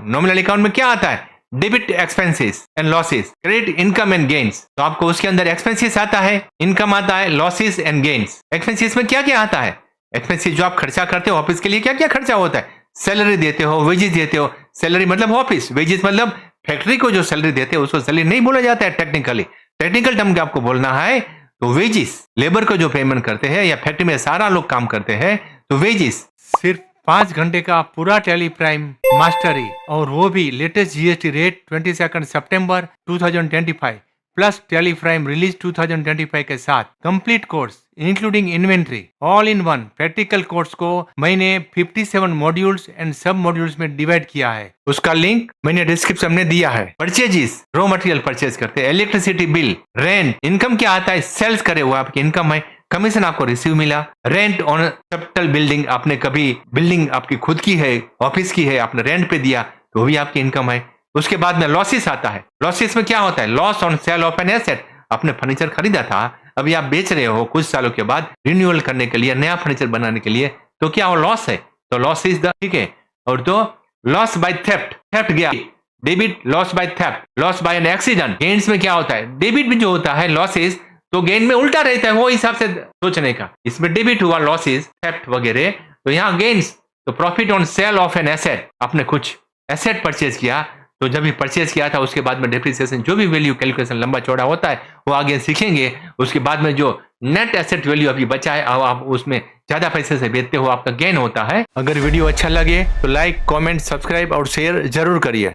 Nominal account में क्या आता है? Debit expenses and losses, credit income and gains. तो आपको उसके अंदर एक्सपेंसेस आता है, इनकम आता है, लॉसेस एंड गेन्स। एक्सपेंसेस में क्या क्या आता है? एक्सपेंसेस जो आप खर्चा करते हो ऑफिस के लिए, क्या क्या खर्चा होता है? सैलरी देते हो, वेजेस देते हो। सैलरी मतलब ऑफिस, वेजेस मतलब फैक्ट्री को जो सैलरी देते हो उसको सैलरी नहीं बोला जाता है टेक्निकली। टेक्निकल टर्म में आपको बोलना है तो वेजेस, लेबर को जो पेमेंट करते हैं या फैक्ट्री में सारा लोग काम करते हैं तो वेजेस। सिर्फ 5 घंटे का पूरा टेली प्राइम मास्टरी, और वो भी लेटेस्ट जीएसटी रेट 22 सितंबर 2025 प्लस टेली प्राइम रिलीज 2025 के साथ complete course including inventory, all in one practical course को मैंने 57 मॉड्यूल्स एंड सब मॉड्यूल्स में डिवाइड किया है। उसका लिंक मैंने डिस्क्रिप्शन में दिया है। परचेजेस, रॉ मटेरियल परचेज करते हैं, इलेक्ट्रिसिटी बिल, रेंट, इनकम क्या आता है? सेल्स करे वो आपकी इनकम है, कमीशन आपको रिसीव मिला, रेंट ऑन कैपिटल बिल्डिंग, आपने कभी बिल्डिंग आपकी खुद की है, ऑफिस की है, आपने रेंट पे दिया तो भी आपकी इनकम है। उसके बाद में लॉसेस आता है। लॉसेस में क्या होता है? Loss on sale of an asset, आपने फर्नीचर खरीदा था, अभी आप बेच रहे हो कुछ सालों के बाद रिन्यूअल करने के लिए, नया फर्नीचर बनाने के लिए, तो क्या वो लॉस है? तो लॉस इज द, ठीक है। और तो लॉस बाय थेफ्ट, थेफ्ट गया, debit loss by theft, loss by an accident. Gains में क्या होता है? डेबिट में जो होता है लॉसेस तो गेन में उल्टा रहता है, वो हिसाब से सोचने का। इसमें डेबिट हुआ लॉसेस, थेफ्ट वगैरह, तो यहाँ गेन्स तो profit on sale of an asset, आपने कुछ एसेट परचेज किया, तो जब भी परचेज किया था उसके बाद में डिप्रिसिएशन जो भी वैल्यू कैलकुलेशन लंबा चौड़ा होता है वो आगे सीखेंगे। उसके बाद में जो नेट एसेट वैल्यू अभी बचा है अब आप उसमें ज्यादा पैसे से बेचते हो, आपका गेन होता है। अगर वीडियो अच्छा लगे तो लाइक, कमेंट, सब्सक्राइब और शेयर जरूर करिए।